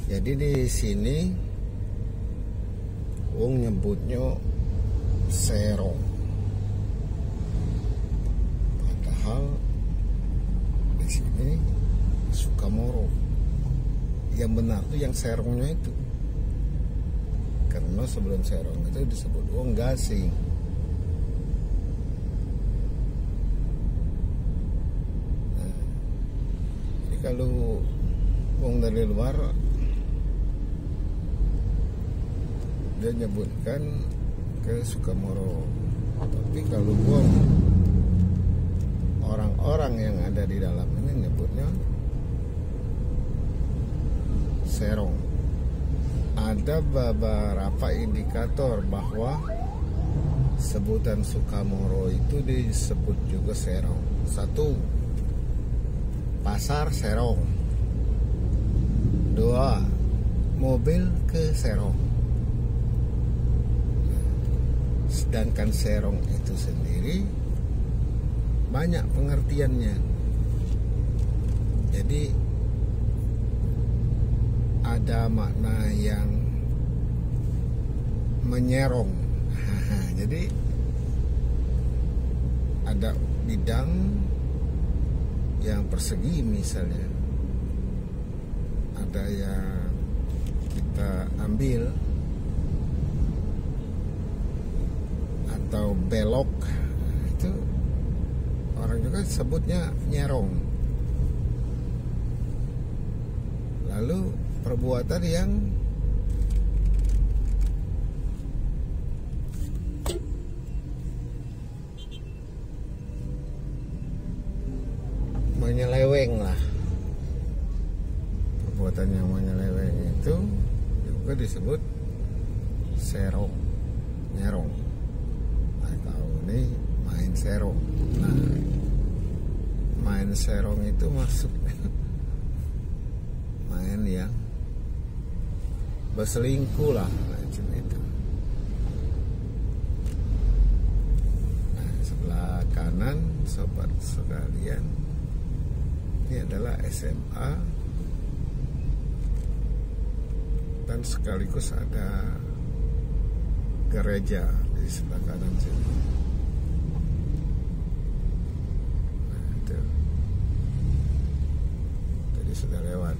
Jadi di sini wong nyebutnya serong, padahal di sini Sukamoro. Yang benar tuh yang serongnya itu, karena sebelum serong itu disebut wong gasing. Nah, jadi kalau wong dari luar dia nyebutkan ke Sukamoro, tapi kalau wong orang-orang yang ada di dalam ini nyebutnya serong. Ada beberapa indikator bahwa sebutan Sukamoro itu disebut juga serong. Satu, pasar serong. Dua, mobil ke serong. Sedangkan serong itu sendiri banyak pengertiannya. Jadi ada makna yang menyerong. Jadi ada bidang yang persegi misalnya, ada yang kita ambil atau belok, itu orang juga sebutnya nyerong. Lalu perbuatan yang menyeleweng lah, perbuatan yang menyeleweng itu juga disebut serong, nyerong. Nah, kalau ini main serong. Nah, main serong itu masuk main yang berselingkuh lah, macam itu. Nah, sebelah kanan sobat sekalian, ini adalah SMA dan sekaligus ada gereja di sebelah kanan sini. Nah, itu tadi sudah lewat.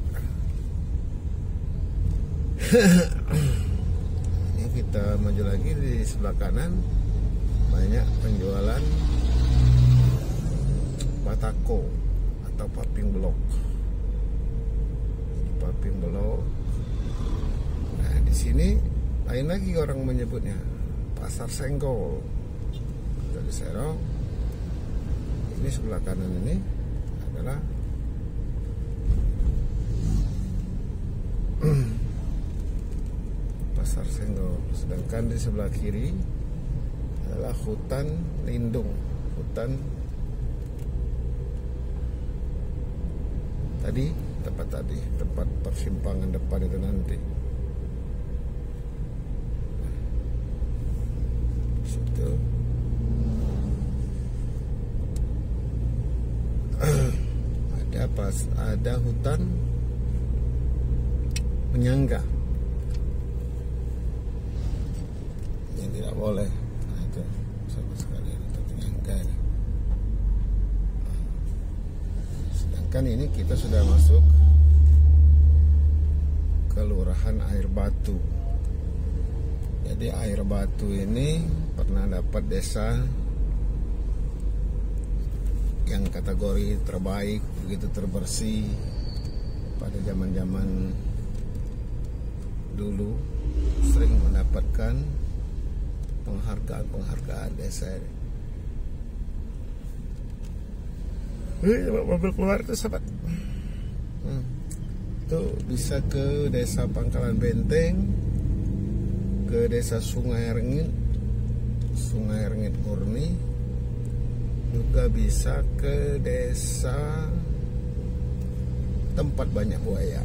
Ini kita maju lagi, di sebelah kanan banyak penjualan batako atau paping blok. Ini paping blok. Nah, di sini lain lagi orang menyebutnya pasar senggol. Dari serong, ini sebelah kanan ini adalah pasar senggol, sedangkan di sebelah kiri adalah hutan lindung. Hutan tadi, tempat persimpangan depan itu nanti. Situ ada hutan penyangga yang tidak boleh. Nah, itu sama sekali hutan penyangga ini. Sedangkan ini kita sudah masuk Kelurahan Air Batu. Jadi Air Batu ini pernah dapat desa yang kategori terbaik, begitu terbersih pada zaman-zaman dulu, sering mendapatkan penghargaan desa ini. Mobil keluar itu sahabat. Itu bisa ke desa Pangkalan Benteng, ke desa Sungai Rengit Murni, juga bisa ke desa tempat banyak buaya.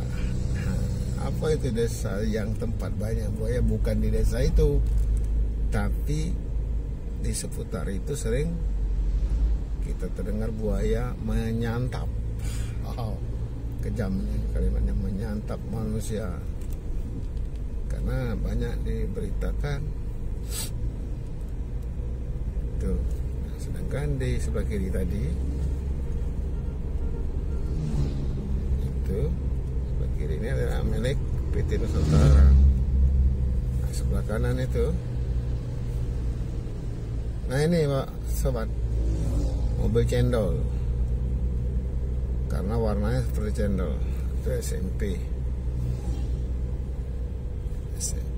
Apa itu desa yang tempat banyak buaya? Bukan di desa itu, tapi di seputar itu sering kita terdengar buaya menyantap. kejam nih kalimatnya, menyantap manusia. Karena banyak diberitakan tuh. Nah, sedangkan di sebelah kiri tadi itu, sebelah kiri ini adalah milik PT Nusantara. Nah, sebelah kanan itu, nah ini Pak Sobat, mobil cendol, karena warnanya seperti cendol. Itu SMP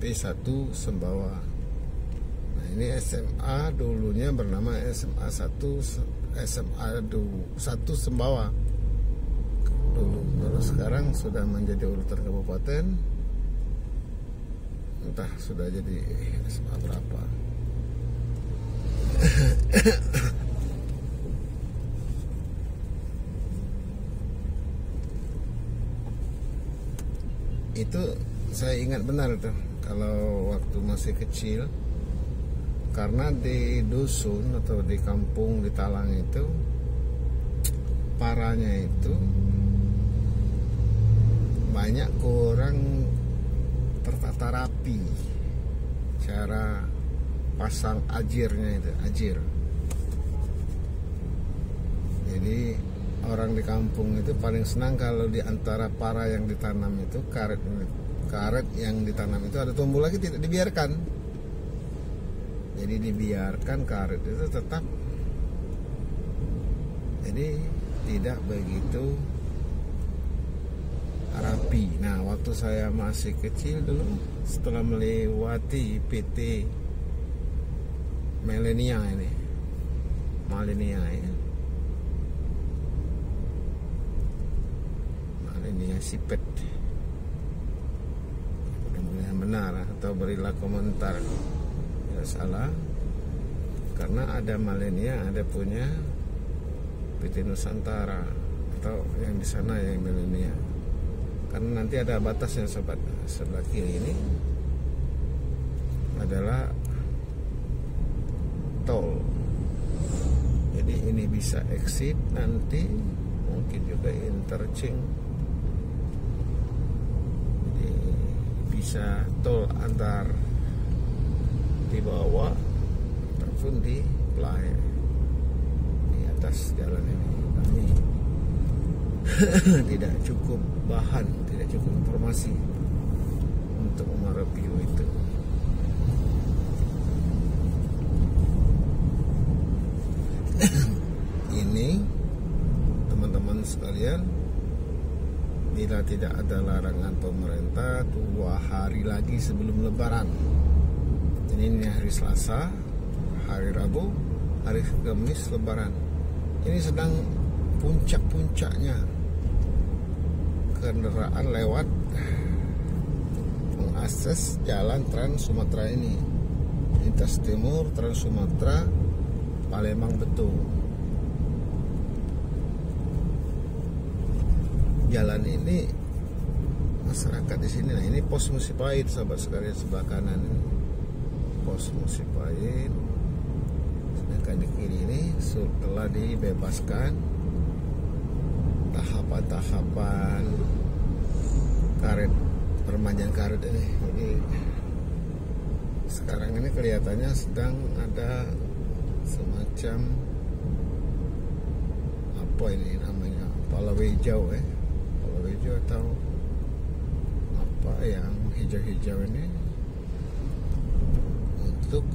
1 Sembawa. Nah ini SMA dulunya bernama SMA 1 Sembawa dulu. Terus sekarang sudah menjadi urutan kabupaten, entah sudah jadi SMA berapa. Itu saya ingat benar tuh kalau waktu masih kecil, karena di dusun atau di kampung di Talang itu paranya itu banyak kurang tertata rapi cara pasang ajirnya itu, ajir. Jadi orang di kampung itu paling senang kalau di antara para yang ditanam itu karet yang ditanam itu ada tumbuh lagi, tidak dibiarkan. Jadi dibiarkan karet itu tetap, jadi tidak begitu rapi. Nah waktu saya masih kecil dulu, setelah melewati PT Malenia ya, Malenia Sipet, mudah-mudahan benar atau berilah komentar ya salah, karena ada Malenia, ada punya PT Nusantara, atau yang di sana yang Malenia. Karena nanti ada batasnya Sobat. Sebelah kiri ini adalah tol, jadi ini bisa exit, nanti mungkin juga interchange, jadi bisa tol antar di bawah ataupun di belakang di atas jalan ini. Tidak cukup bahan, tidak cukup informasi untuk mereview itu. Ini teman-teman sekalian, bila tidak ada larangan pemerintah 2 hari lagi sebelum Lebaran. Ini hari Selasa, hari Rabu, hari Kamis Lebaran. Ini sedang puncak-puncaknya kendaraan lewat mengakses jalan Trans Sumatera ini, lintas timur Trans Sumatera Palembang Betul. Jalan ini masyarakat di sini, nah ini pos Musipahit Sahabat sekalian, sebelah kanan ini pos Musipahit. Sedangkan di kiri ini setelah dibebaskan tahapan-tahapan karet, permajaan karet ini. Jadi sekarang ini kelihatannya sedang ada semacam apa ini namanya, palawejau palawejau atau apa yang hijau-hijau ini untuk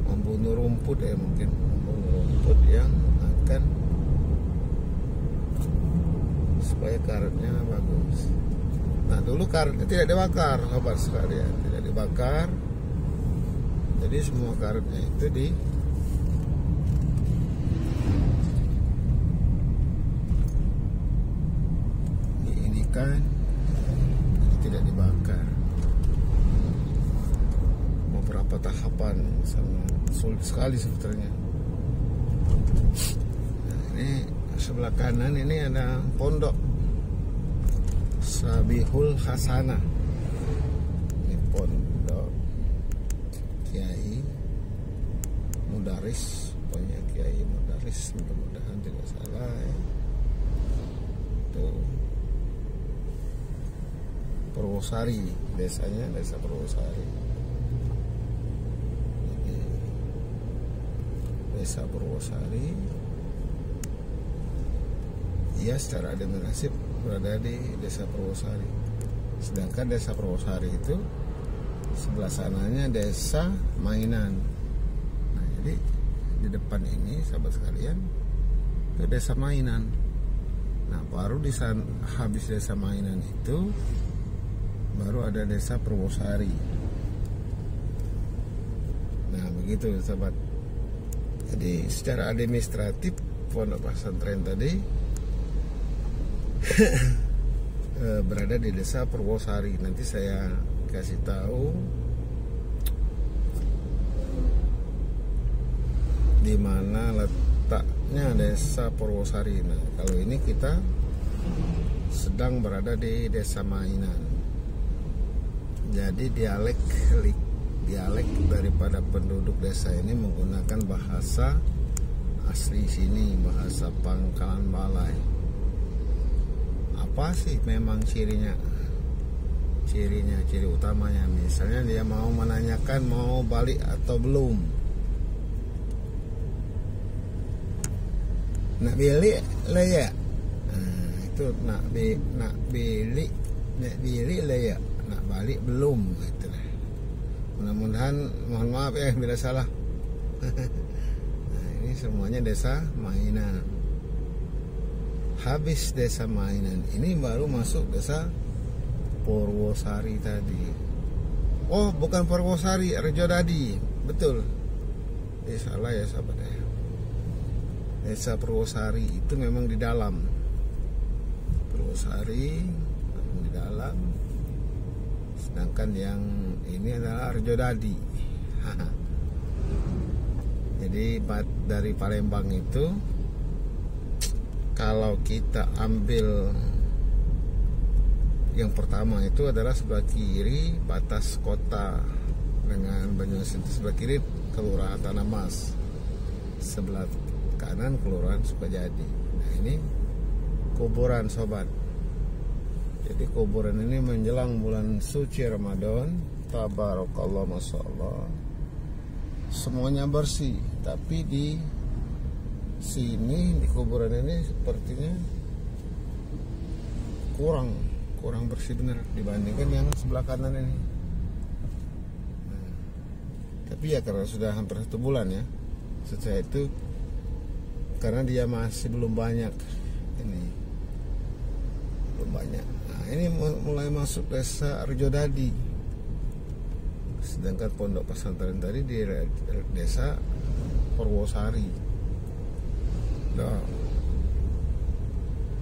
membunuh rumput mungkin membunuh rumput yang akan supaya karetnya bagus. Nah dulu karetnya tidak dibakar Sobat sekalian, tidak dibakar. Jadi semua karetnya itu diinikan, tidak dibakar. Beberapa tahapan sangat sulit sekali sebetulnya. Nah, ini sebelah kanan ini ada pondok Sabihul Hasanah. Ini pondok Kiai Mudaris, pokoknya Kiai Mudaris, mudah-mudahan tidak salah ya. Purwosari, desanya Desa Purwosari. Jadi, Desa Purwosari, ia secara administratif berada di Desa Purwosari. Sedangkan Desa Purwosari itu sebelah sananya Desa Mainan. Nah, jadi di depan ini sahabat sekalian itu Desa Mainan. Nah, baru di habis Desa Mainan itu baru ada Desa Purwosari. Nah, begitu sahabat. Jadi secara administratif pondok pesantren tadi berada di Desa Purwosari. Nanti saya kasih tahu di mana letaknya Desa Purwosari. Nah, kalau ini kita sedang berada di Desa Mainan. Jadi dialek daripada penduduk desa ini menggunakan bahasa asli sini, bahasa Pangkalan Balai. Apa sih memang ciri utamanya? Misalnya dia mau menanyakan mau balik atau belum. Nak beli lah ya. Nah, itu nak beli lah ya. Nak balik belum gitu lah. Mudah-mudahan, mohon maaf ya bila salah. Nah, ini semuanya Desa Mainan. Habis Desa Mainan ini baru masuk Desa Purwosari tadi. Oh, bukan Purwosari, Rejodadi. Betul. Salah ya sahabat ya. Desa Purwosari itu memang di dalam. Purwosari memang di dalam. Sedangkan yang ini adalah Rejodadi. Jadi dari Palembang itu kalau kita ambil yang pertama itu adalah sebelah kiri batas kota dengan Banyuasin, sebelah kiri Kelurahan Tanah Mas, sebelah kanan Kelurahan Sukajadi. Nah, ini kuburan sobat. Jadi kuburan ini menjelang bulan suci Ramadan, tabarakallah, masya Allah, semuanya bersih. Tapi di sini di kuburan ini sepertinya kurang bersih benar dibandingkan yang sebelah kanan ini. Nah, tapi ya karena sudah hampir 1 bulan ya, setelah itu karena dia masih belum banyak ini, belum banyak. Nah, ini mulai masuk Desa Rejodadi. Sedangkan pondok pesantren tadi di Desa Purwosari. Nah,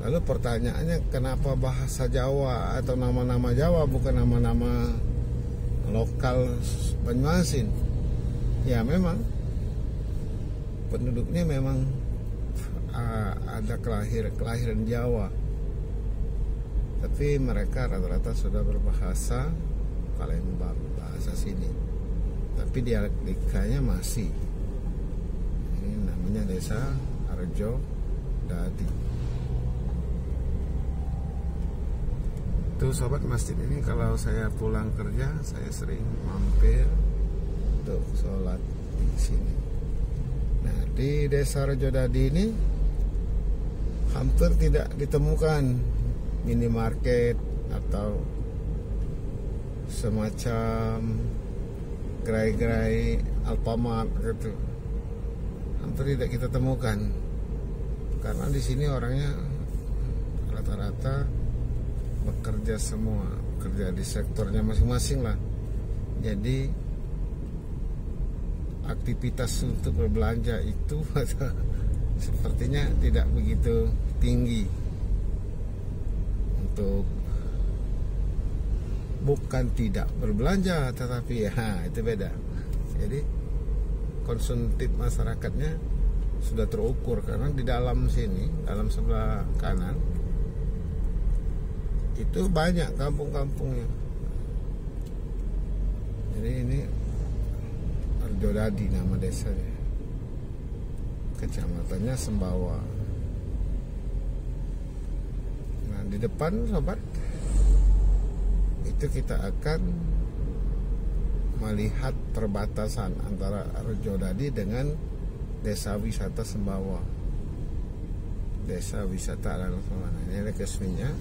lalu pertanyaannya, kenapa bahasa Jawa atau nama-nama Jawa bukan nama-nama lokal Banyuasin? Ya memang penduduknya memang ada kelahiran Jawa, tapi mereka rata-rata sudah berbahasa Palembang, bahasa sini, tapi dialektikanya masih. Ini namanya Desa Rejodadi. Tuh sobat, masjid ini kalau saya pulang kerja saya sering mampir untuk sholat di sini. Nah, di Desa Rejodadi ini hampir tidak ditemukan minimarket atau semacam gerai-gerai Alfamart gitu. Hampir tidak kita temukan karena di sini orangnya rata-rata bekerja semua, kerja di sektornya masing-masing lah. Jadi aktivitas untuk berbelanja itu sepertinya tidak begitu tinggi. Untuk bukan tidak berbelanja, tetapi ya itu beda. Jadi konsumtif masyarakatnya sudah terukur karena di dalam sini, dalam sebelah kanan itu banyak kampung-kampungnya. Jadi ini Rejodadi nama desanya, kecamatannya Sembawa. Nah, di depan sobat itu kita akan melihat perbatasan antara Rejodadi dengan Desa Wisata Sembawa. Desa Wisata Alang Sembawa. Ini ada kiosminya.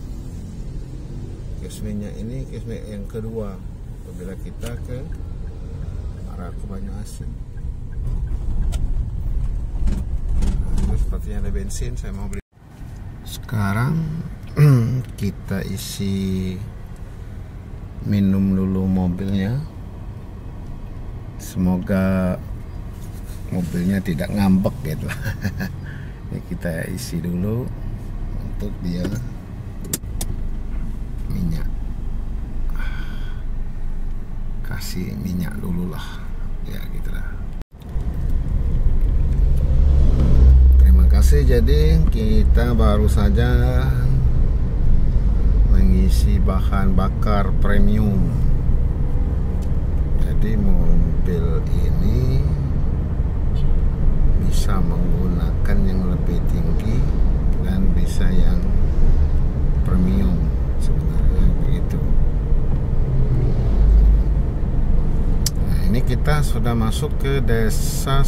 Kiosminya ini kiosmi yang kedua apabila kita ke arah ke Banyuasin. Nah, sepertinya ada bensin, saya mau beli. Sekarang kita isi minum dulu mobilnya. Semoga mobilnya tidak ngambek gitu. Ini kita isi dulu untuk dia minyak. Kasih minyak dulu lah, ya gitu lah. Terima kasih. Jadi kita baru saja mengisi bahan bakar premium. Jadi mobil ini bisa menggunakan yang lebih tinggi dan bisa yang premium sebenarnya begitu. Nah, ini kita sudah masuk ke Desa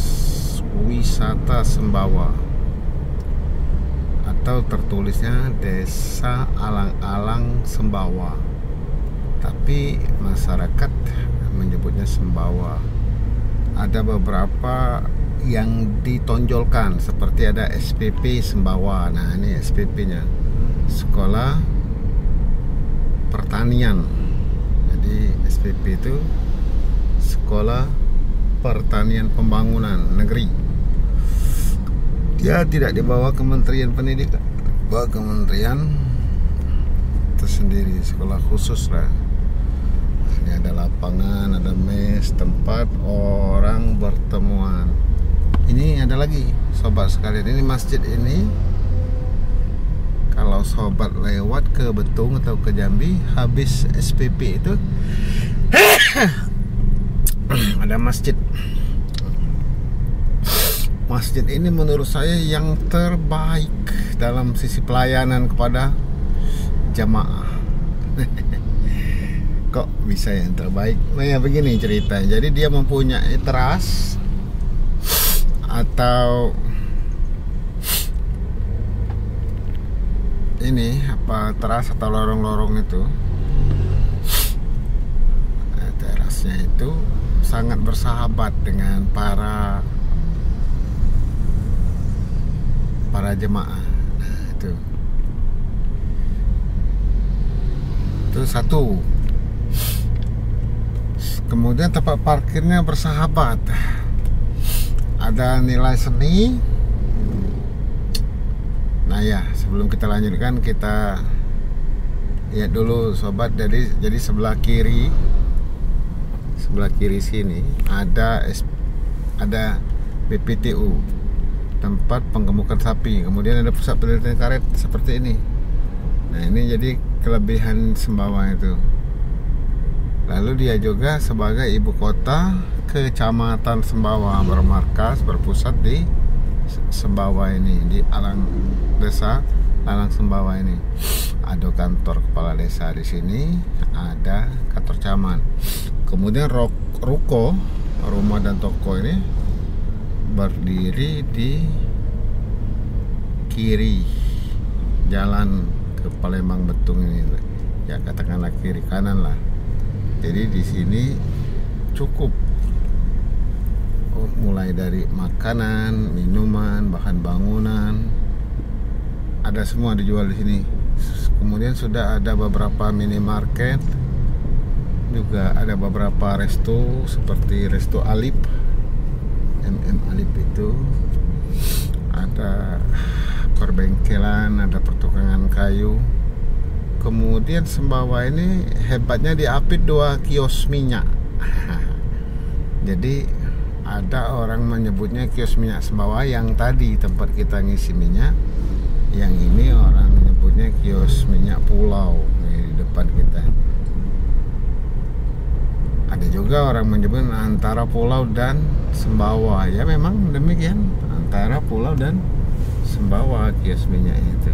Wisata Sembawa, atau tertulisnya Desa Alang-Alang Sembawa, tapi masyarakat menyebutnya Sembawa. Ada beberapa yang ditonjolkan, seperti ada SPP Sembawa. Nah, ini SPP-nya, Sekolah Pertanian. Jadi SPP itu Sekolah Pertanian Pembangunan Negeri. Dia tidak di bawah Kementerian Pendidikan, bawah kementerian tersendiri, sekolah khusus lah. Ini ada lapangan, ada mes, tempat orang bertemuan. Ini ada lagi, sobat sekalian, ini masjid ini. Kalau sobat lewat ke Betung atau ke Jambi, habis SPP itu ada masjid. Masjid ini menurut saya yang terbaik dalam sisi pelayanan kepada jamaah. Kok bisa yang terbaik? Nah, ya begini ceritanya. Jadi dia mempunyai teras atau ini apa, teras atau lorong-lorong itu. Nah, terasnya itu sangat bersahabat dengan para jemaah. Nah, itu satu. Kemudian tempat parkirnya bersahabat. Ada nilai seni. Nah ya, sebelum kita lanjutkan, kita lihat dulu sobat. Jadi sebelah kiri sini ada BPTU, tempat penggemukan sapi. Kemudian ada pusat penelitian karet seperti ini. Nah, ini jadi kelebihan Sembawa itu. Lalu dia juga sebagai ibu kota Kecamatan Sembawa, berpusat di Sembawa ini, di Desa Alang Sembawa ini. Ada kantor kepala desa di sini, ada kantor camat. Kemudian ruko, rumah dan toko ini berdiri di kiri jalan ke Palembang Betung ini, ya katakanlah kiri kanan lah. Jadi di sini cukup, mulai dari makanan, minuman, bahan bangunan, ada semua dijual di sini. Kemudian sudah ada beberapa minimarket, juga ada beberapa resto seperti Resto Alip, Alip itu, ada perbengkelan, ada pertukangan kayu. Kemudian Sembawa ini hebatnya diapit 2 kios minyak. Jadi ada orang menyebutnya kios minyak Sembawa yang tadi tempat kita ngisi minyak. Yang ini orang menyebutnya kios minyak Pulau di depan kita. Ada juga orang menyebut antara Pulau dan Sembawa. Ya memang demikian, antara Pulau dan Sembawa kios minyak itu.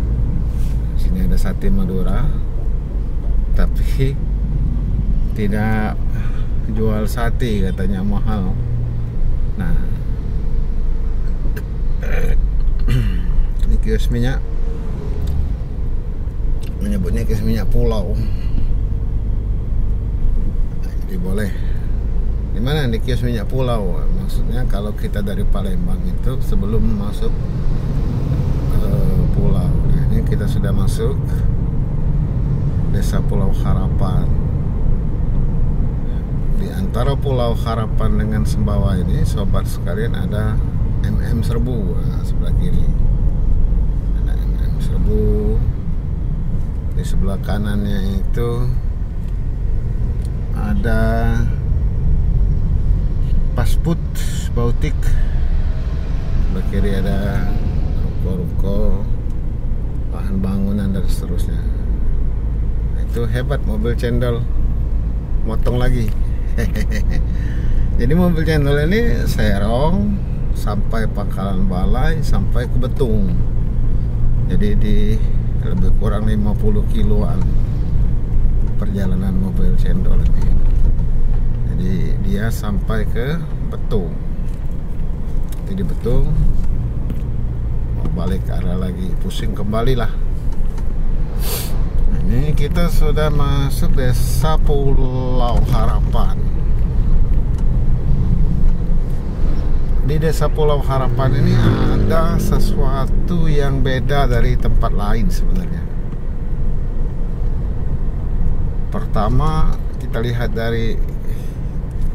Sini ada sate Madura, tapi tidak jual sate, katanya mahal. Nah, ini kios minyak, menyebutnya kios minyak pulau. Nah, jadi boleh. Dimana di kios minyak pulau? Maksudnya kalau kita dari Palembang itu sebelum masuk pulau. Nah, ini kita sudah masuk Desa Pulau Harapan. Di antara Pulau Harapan dengan Sumbawa ini, sobat sekalian, ada MM Serbu. Nah, sebelah kiri ada MM Serbu. Di sebelah kanannya itu ada Pasput Bautik. Sebelah kiri ada ruko-ruko, bahan bangunan dan seterusnya. Nah, itu hebat mobil cendol, motong lagi. Jadi mobil cendol ini serong sampai Pangkalan Balai, sampai ke Betung. Jadi di lebih kurang 50 kiloan perjalanan mobil cendol ini. Jadi dia sampai ke Betung. Jadi di Betung mau balik ke arah lagi, pusing kembali lah. Ini kita sudah masuk Desa Pulau Harapan. Di Desa Pulau Harapan ini ada sesuatu yang beda dari tempat lain sebenarnya. Pertama, kita lihat dari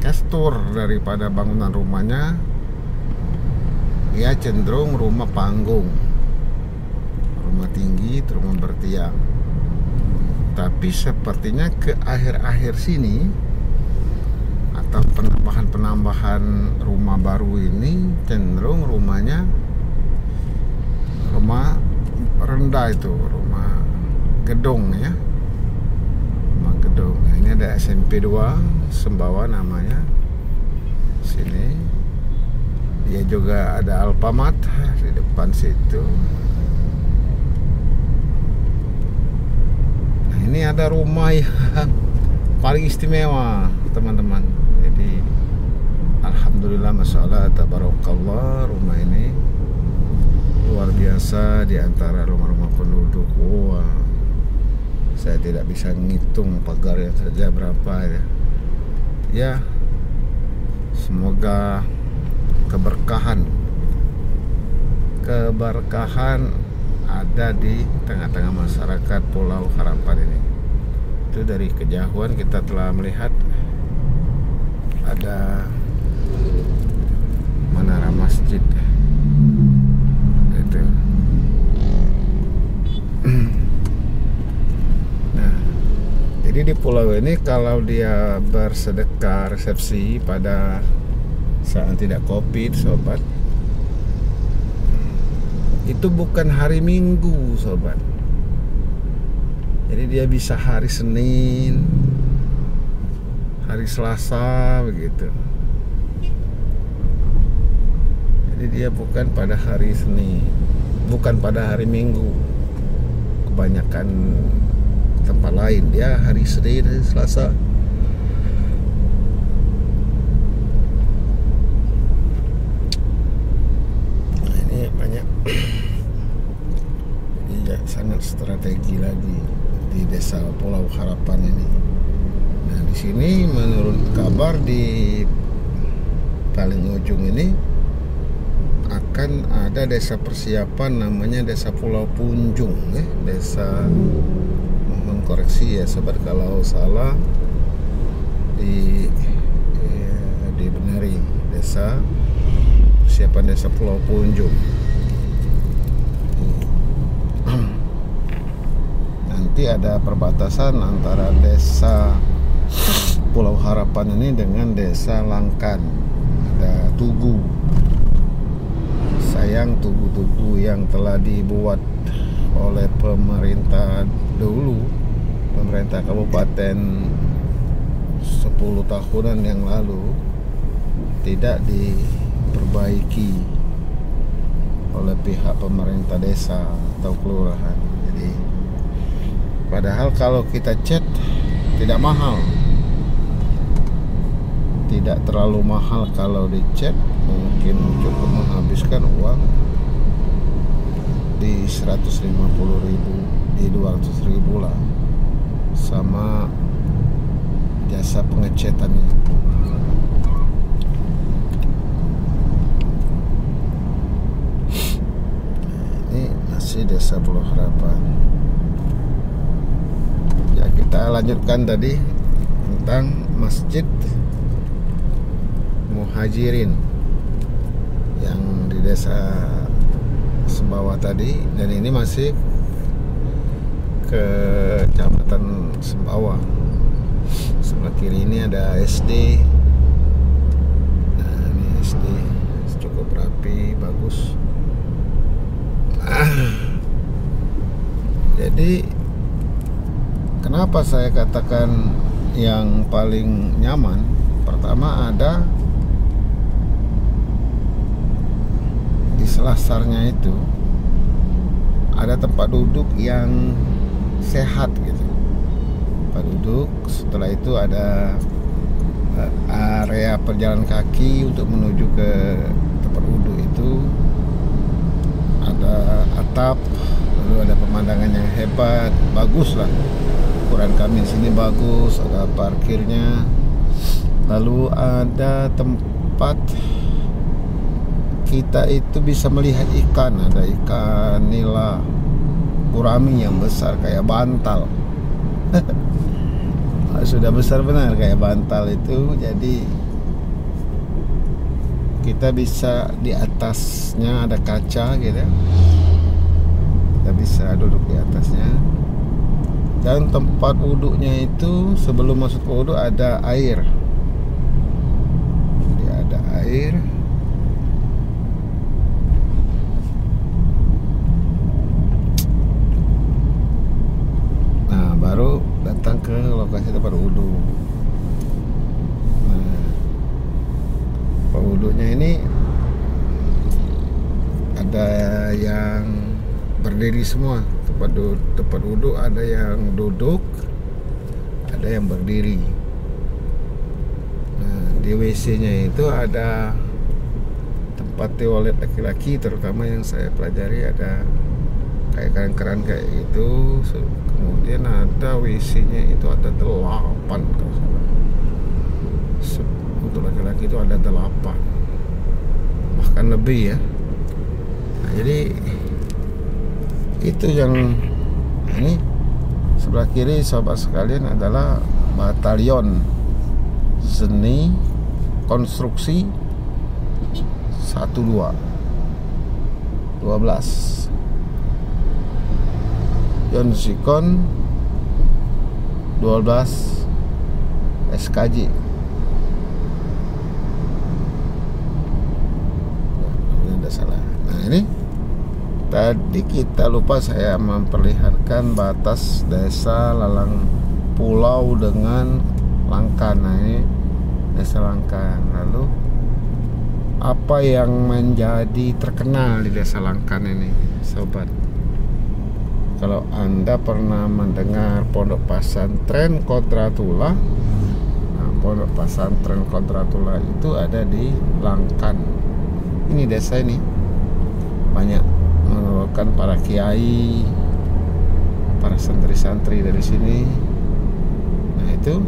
gestur daripada bangunan rumahnya, ya cenderung rumah panggung, rumah tinggi, rumah bertiang. Tapi sepertinya ke akhir-akhir sini atau penambahan rumah baru ini cenderung rumahnya rumah rendah, itu rumah gedung ya, rumah gedung. Nah, ini ada SMP 2 Sumbawa namanya sini. Dia juga ada Alfamart di depan situ. Nah, ini ada rumah yang paling istimewa, teman-teman. Jadi alhamdulillah, masyaallah, tabarakallah, rumah ini luar biasa di antara rumah-rumah penduduk. Wah, saya tidak bisa ngitung pagarnya saja berapa ya. Ya, semoga keberkahan ada di tengah-tengah masyarakat Pulau Harapan ini. Itu dari kejauhan kita telah melihat ada menara masjid itu. Nah, jadi di pulau ini kalau dia bersedekah resepsi pada saat tidak Covid, sobat, itu bukan hari Minggu, sobat. Jadi dia bisa hari Senin, hari Selasa, begitu. Jadi dia bukan pada hari Senin, bukan pada hari Minggu. Kebanyakan tempat lain dia hari Senin, hari Selasa. Nah, ini banyak. Jadi ya, sangat strategi lagi di Desa Pulau Harapan ini. Nah, di sini menurut kabar di paling ujung ini akan ada desa persiapan namanya Desa Pulau Punjung ya. Desa, mohon koreksi ya sobat kalau salah, dibenari, Desa Persiapan Desa Pulau Punjung. Nanti ada perbatasan antara Desa Pulau Harapan ini dengan Desa Langkan. Ada tugu. Sayang tugu-tugu yang telah dibuat oleh pemerintah dulu, pemerintah kabupaten 10 tahunan yang lalu, tidak diperbaiki oleh pihak pemerintah desa atau kelurahan. Jadi padahal kalau kita cat tidak mahal, tidak terlalu mahal kalau dicat, mungkin cukup menghabiskan uang di 150.000, di 200.000 lah, sama jasa pengecatannya. Ini masih Desa Pulau Harapan. Ya, kita lanjutkan tadi tentang Masjid Muhajirin yang di Desa Sembawah tadi, dan ini masih ke Kecamatan Sembawah. Sebelah kiri ini ada SD. Nah, ini SD cukup rapi, bagus. Jadi kenapa saya katakan yang paling nyaman? Pertama, ada di selasarnya itu ada tempat duduk yang sehat gitu, tempat duduk. Setelah itu ada area perjalan kaki untuk menuju ke tempat duduk itu. Ada atap, lalu ada pemandangan yang hebat, bagus lah. Ukuran kami sini bagus, ada parkirnya. Lalu ada tempat kita itu bisa melihat ikan, ada ikan nila gurami yang besar kayak bantal. Sudah besar benar kayak bantal itu. Jadi kita bisa, di atasnya ada kaca gitu, kita bisa duduk di atasnya. Dan tempat wuduknya itu sebelum masuk ke wuduk ada air. Jadi ada air. Nah, baru datang ke lokasi tempat wudhu. Nah, tempat wudhunya ini ada yang berdiri semua. Tempat wudhu ada yang duduk, ada yang berdiri. Nah, di WC-nya itu ada tempat toilet laki-laki, terutama yang saya pelajari ada kayak keran-keran kayak gitu. Kemudian ada WC-nya itu ada 8 kalau salah. Untuk laki-laki itu ada 8, bahkan lebih ya. Nah, jadi itu yang ini sebelah kiri sobat sekalian adalah Batalion Seni Konstruksi 12 Yonsikon 12 SKJ. Tidak salah. Nah, ini tadi kita lupa saya memperlihatkan batas desa Lalang Pulau dengan Langkan. Nah, ini Desa Langkan. Lalu apa yang menjadi terkenal di Desa Langkan ini, sobat? Kalau Anda pernah mendengar Pondok Pesantren Kodratullah, nah, Pondok Pesantren Kodratullah itu ada di Langkan. Ini desa ini banyak mengeluarkan para kiai, para santri-santri dari sini. Nah, itu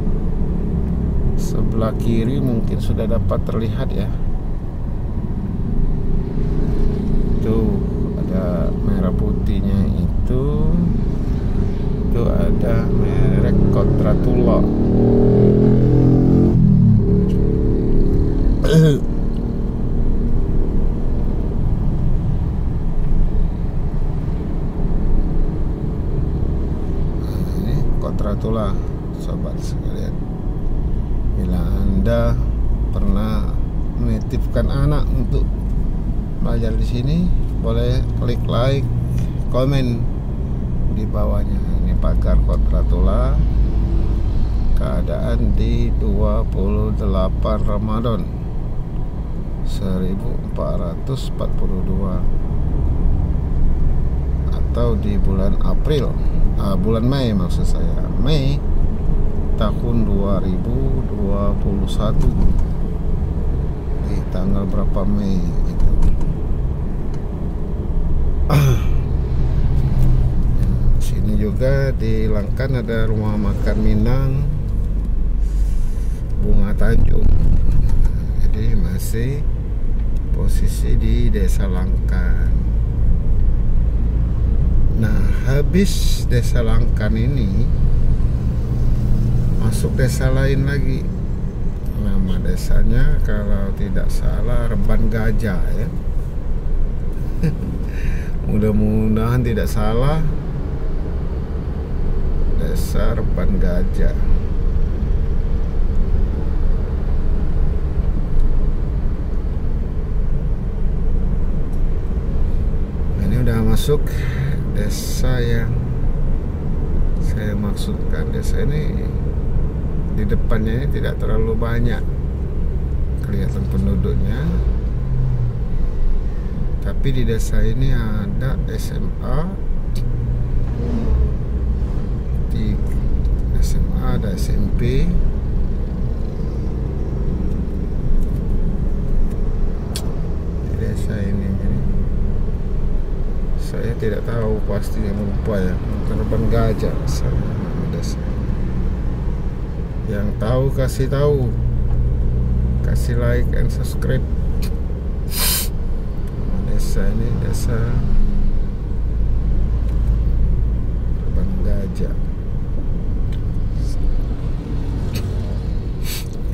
sebelah kiri mungkin sudah dapat terlihat ya. Tuh ada merah putihnya itu ada merek Kodratullah. Kodratullah, sobat sekalian. Bila Anda pernah menitipkan anak untuk belajar di sini, boleh klik like, komen di bawahnya. Ini pagar Kodratullah, keadaan di 28 Ramadan 1442 atau di bulan April, bulan Mei maksud saya, Mei tahun 2021. di tanggal berapa Mei gitu. Sini juga di Langkan ada rumah makan Minang Bunga Tanjung. Jadi masih posisi di Desa Langkan. Nah, habis Desa Langkan ini masuk desa lain lagi. Nama desanya kalau tidak salah Reban Gajah ya. Mudah-mudahan tidak salah. Desa Reban Gajah. Ini udah masuk desa yang saya maksudkan. Desa ini di depannya ini tidak terlalu banyak kelihatan penduduknya, tapi di desa ini ada SMA, ada SMP, di desa ini. Jadi saya tidak tahu pasti, yang lupa ya, Reban Gajah nama desa. Yang tahu kasih like and subscribe. Desa ini desa Reban Gajah.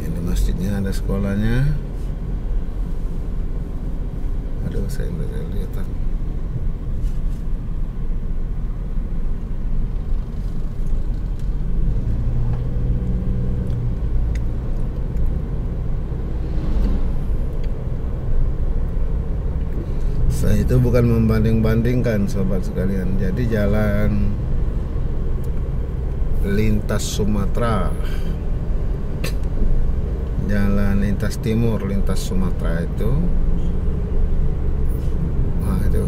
Ini masjidnya, ada sekolahnya. Aduh, saya nggak kelihatan. Saya itu bukan membanding-bandingkan sobat sekalian. Jadi jalan lintas Sumatera, jalan lintas timur, lintas Sumatera itu, nah itu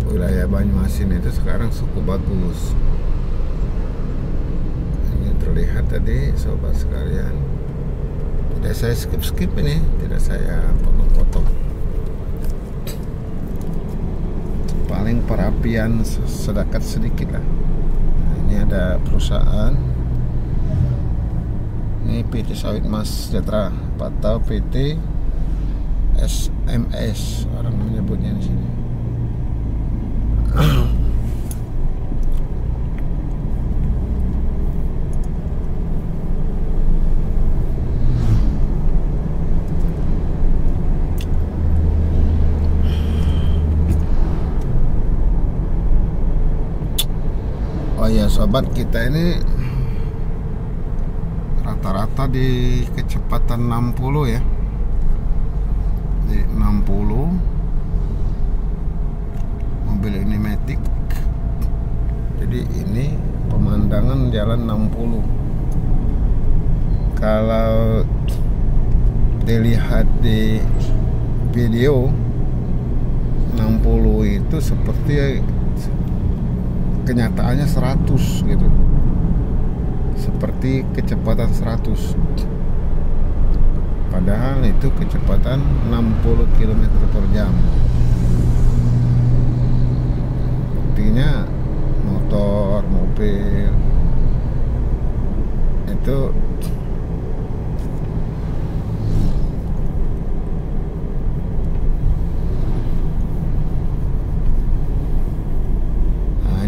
wilayah Banyuasin itu sekarang cukup bagus. Ini terlihat tadi sobat sekalian. Tidak saya skip ini, tidak saya potong-potong. Paling perapian sedekat sedikit lah. Nah, ini ada perusahaan. Ini PT Sawit Mas Sejahtera atau PT SMS orang menyebutnya di sini. Oh ya sobat, kita ini rata-rata di kecepatan 60 ya. Di 60 mobil ini Matic. Jadi ini pemandangan jalan 60. Kalau dilihat di video 60 itu seperti kenyataannya 100 gitu, seperti kecepatan 100, padahal itu kecepatan 60 km per jam. Buktinya motor, mobil itu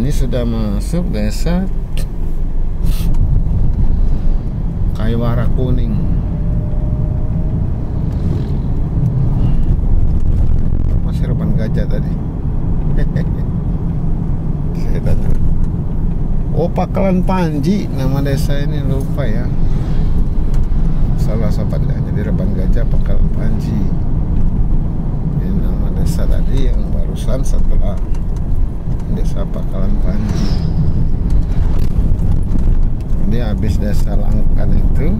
ini sudah masuk desa Kaiwara Kuning. Masih Reban Gajah tadi. Saya tanya. Oh, Pakalan Panji nama desa ini, lupa ya. Salah sobatnya, jadi Reban Gajah Pakalan Panji. Ini nama desa tadi yang barusan setelah Desa Pakalan Panji. Jadi habis Desa Langkan itu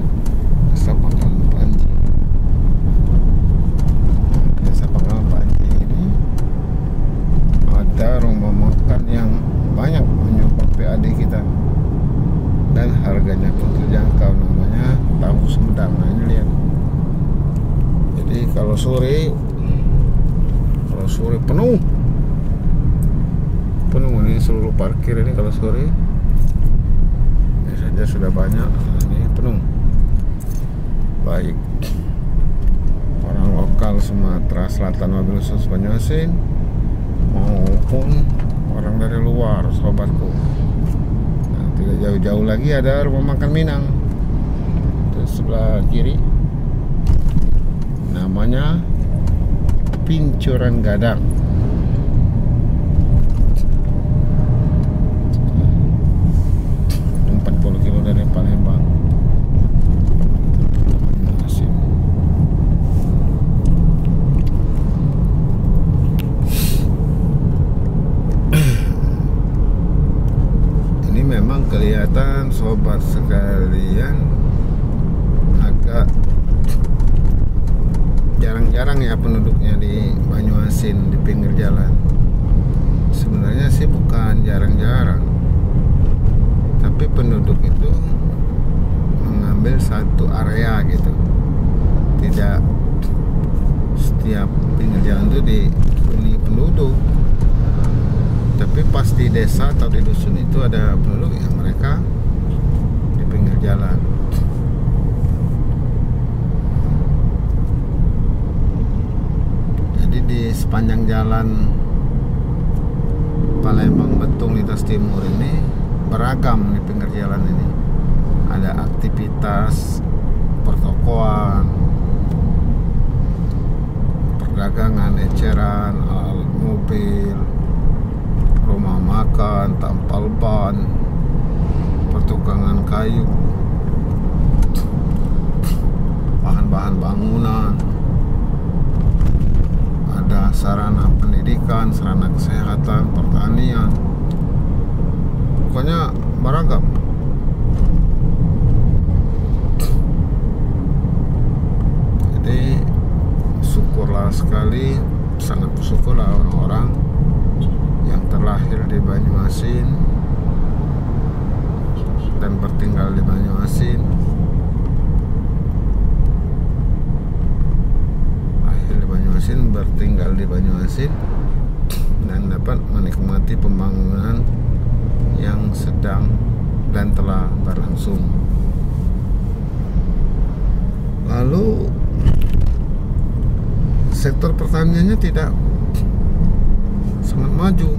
Desa Pakalan Panji. Desa Pakalan Panji ini ada rumah makan yang banyak menyupport PAD kita dan harganya pun terjangkau. Nama Kalau sore penuh ini seluruh parkir ini. Kalau sore ini saja sudah banyak, ini penuh, baik orang lokal Sumatera Selatan wabil khusus Banyuasin maupun orang dari luar, sobatku. Nah, tidak jauh-jauh lagi ada rumah makan Minang itu sebelah kiri, namanya Pincuran Gadang. 40 kilo dari Palembang. Ini memang kelihatan sobat sekalian agak jarang-jarang ya penduduknya di Banyuasin, di pinggir jalan. Sebenarnya sih bukan jarang-jarang, tapi penduduk itu mengambil satu area gitu. Tidak setiap pinggir jalan itu dihuni penduduk, tapi pas di desa atau di dusun itu ada penduduk yang mereka di pinggir jalan. Jadi di sepanjang jalan Palembang Betung lintas timur ini beragam di pinggir jalan ini. Ada aktivitas pertokoan, perdagangan, eceran, alat mobil, rumah makan, tampal ban, pertukangan kayu, bahan-bahan bangunan, ada sarana pendidikan, sarana kesehatan, pertanian, pokoknya beragam. Jadi syukurlah sekali, sangat bersyukurlah orang-orang yang terlahir di Banyuasin dan bertinggal di Banyuasin, lahir di Banyuasin, bertinggal di Banyuasin, dan dapat menikmati pembangunan yang sedang dan telah berlangsung. Lalu sektor pertaniannya tidak sangat maju.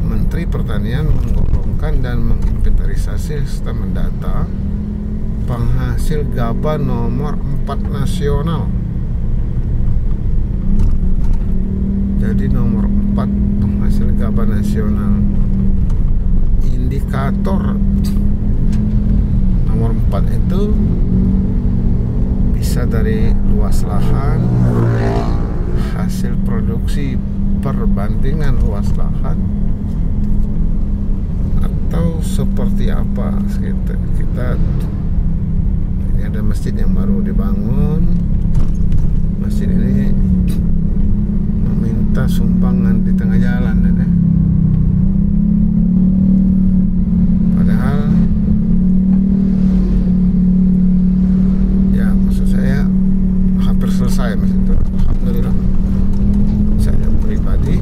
Menteri Pertanian menggolongkan dan menginventarisasi serta mendata penghasil gabah nomor 4 nasional. Jadi nomor 4 penghasil gabah nasional. Indikator nomor 4 itu bisa dari luas lahan, hasil produksi perbandingan luas lahan, atau seperti apa. Kita ini ada masjid yang baru dibangun. Masjid ini meminta sumbangan di tengah jalan, ya. Padahal ya maksud saya hampir selesai masjid itu, alhamdulillah. Saya pribadi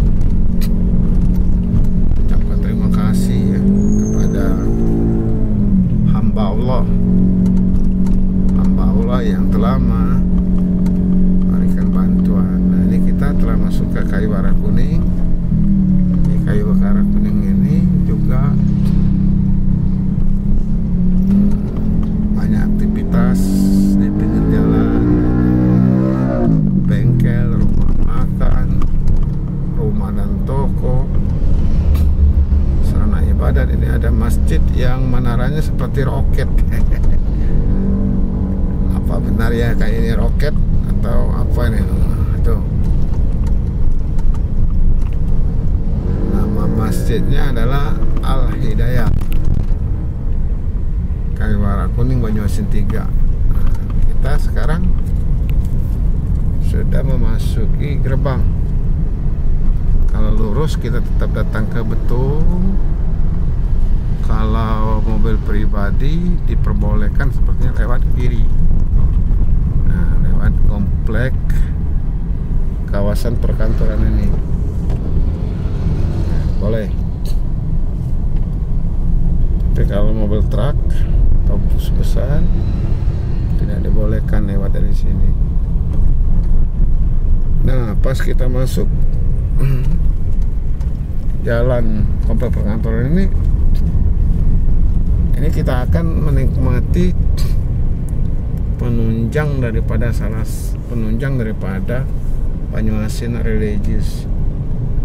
ucapkan terima kasih ya kepada hamba Allah yang telah memberikan bantuan. Nah, ini kita telah masuk ke Kayu Bakar Kuning. Di Kayu Bakar Kuning ini juga banyak aktivitas di pinggir jalan, bengkel, rumah makan, rumah dan toko, sarana ibadat. Ini ada masjid yang menaranya seperti roket. Apa benar ya kayak ini roket atau apa ini? Itu nama masjidnya adalah Al Hidayah, Kayu Bakar Kuning, Banyuasin 3. Nah, kita sekarang sudah memasuki gerbang. Kalau lurus kita tetap datang ke Betung. Kalau mobil pribadi diperbolehkan sepertinya lewat kiri. Nah, lewat komplek kawasan perkantoran ini. Nah, boleh. Tapi kalau mobil truk atau bus besar tidak dibolehkan lewat dari sini. Nah, pas kita masuk jalan komplek perkantoran ini kita akan menikmati penunjang daripada Banyuasin religius,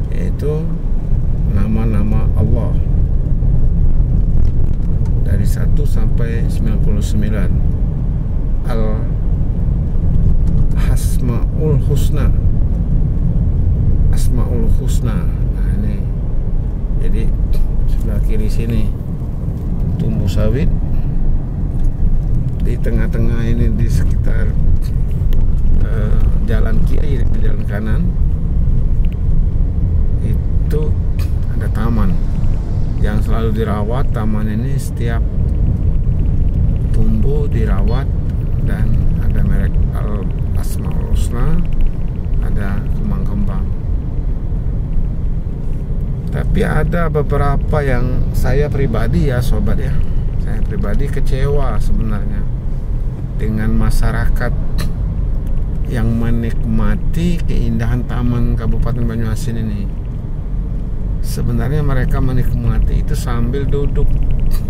yaitu nama-nama Allah dari 1 sampai 99, Asmaul Husna. Nah, ini jadi sebelah kiri sini tumbuh sawit, di tengah-tengah ini di sekitar jalan kiri dan jalan kanan itu ada taman yang selalu dirawat. Taman ini setiap tumbuh dirawat, dan ada merek Asmaul Husna, ada kembang-kembang. Tapi ada beberapa yang saya pribadi ya sobat ya, saya pribadi kecewa sebenarnya dengan masyarakat yang menikmati keindahan Taman Kabupaten Banyuasin ini. Sebenarnya mereka menikmati itu sambil duduk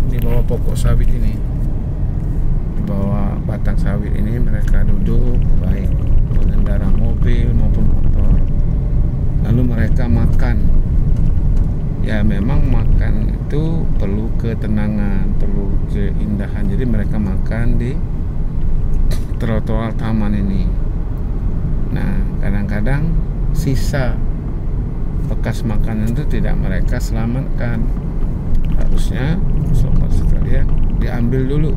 di bawah pokok sawit ini, di bawah batang sawit ini mereka duduk, baik pengendara mobil maupun motor. Lalu mereka makan. Ya memang makan itu perlu ketenangan, perlu keindahan. Jadi mereka makan di trotoar taman ini. Nah, kadang-kadang sisa bekas makanan itu tidak mereka selamatkan. Harusnya sobat sekalian diambil dulu,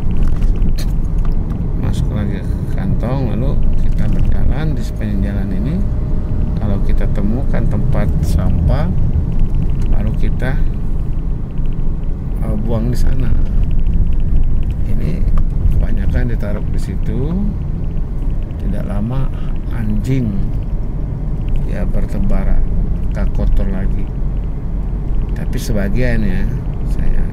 masuk lagi ke kantong, lalu kita berjalan di sepanjang jalan ini. Kalau kita temukan tempat sampah, lalu kita buang di sana. Ini kebanyakan ditaruh di situ. Tidak lama anjing ya bertebaran, tak kotor lagi. Tapi sebagian ya saya,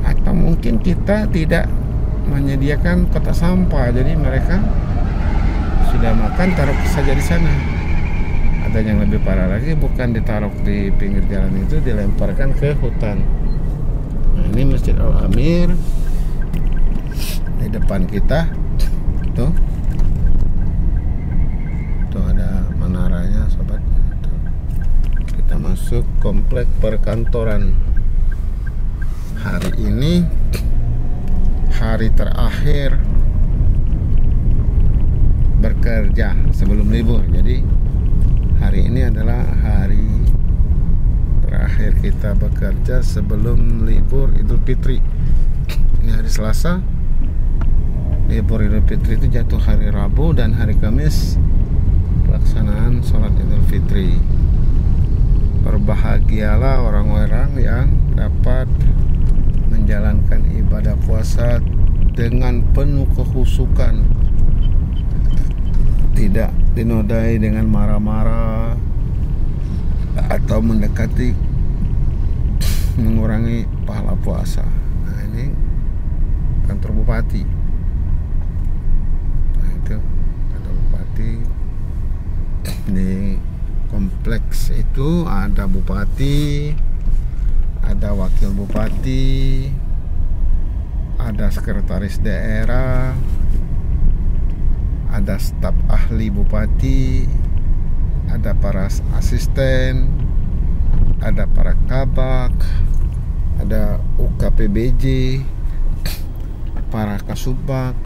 atau mungkin kita tidak menyediakan kotak sampah, jadi mereka sudah makan taruh saja di sana. Ada yang lebih parah lagi, bukan ditaruh di pinggir jalan itu, dilemparkan ke hutan. Nah, ini Masjid Al-Amir di depan kita tuh ada menaranya sobat. Tuh. Kita masuk komplek perkantoran. Hari ini hari terakhir bekerja sebelum libur, jadi hari ini adalah hari terakhir kita bekerja sebelum libur Idul Fitri. Ini hari Selasa. Libur Idul Fitri itu jatuh hari Rabu, dan hari Kamis pelaksanaan sholat Idul Fitri. Berbahagialah orang-orang yang dapat menjalankan ibadah puasa dengan penuh kekhusyukan, tidak dinodai dengan marah-marah atau mendekati mengurangi pahala puasa. Nah, ini kantor bupati. Nah, itu kantor bupati. Di kompleks itu ada bupati, ada wakil bupati, ada sekretaris daerah, ada staf ahli bupati, ada para asisten, ada para kabak, ada UKPBJ, para kasubag.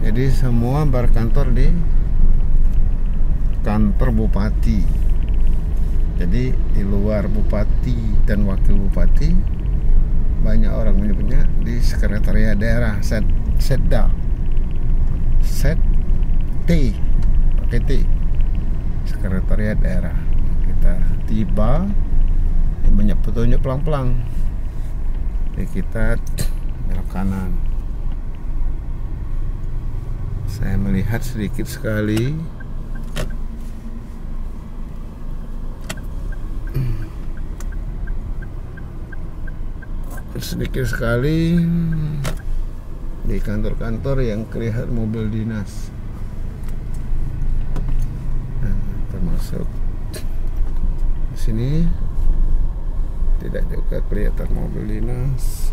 Jadi semua berkantor di kantor bupati. Jadi di luar bupati dan wakil bupati, banyak orang menyebutnya di sekretariat daerah, setda, pakai T, sekretariat daerah. Kita tiba, banyak petunjuk pelang-pelang. Jadi kita belok kanan. Saya melihat sedikit sekali di kantor-kantor yang kelihatan mobil dinas. Nah, termasuk di sini tidak juga kelihatan mobil dinas,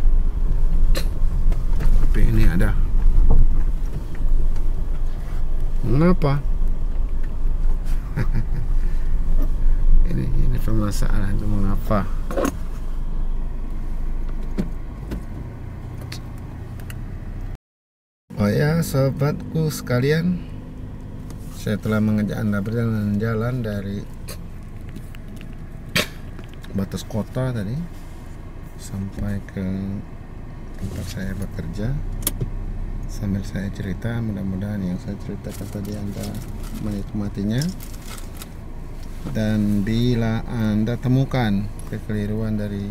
tapi ini ada. Mengapa? ini permasalahan itu mengapa? Oh ya, sobatku sekalian, saya telah mengajak Anda berjalan-jalan dari batas kota tadi sampai ke tempat saya bekerja. Sambil saya cerita, mudah-mudahan yang saya ceritakan tadi Anda menikmatinya. Dan bila Anda temukan kekeliruan dari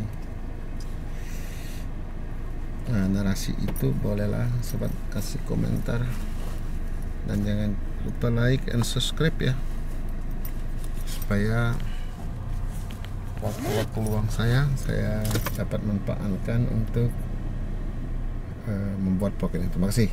narasi itu, bolehlah sobat kasih komentar, dan jangan lupa like and subscribe ya, supaya waktu-waktu luang saya dapat manfaatkan untuk membuat podcast ini. Terima kasih.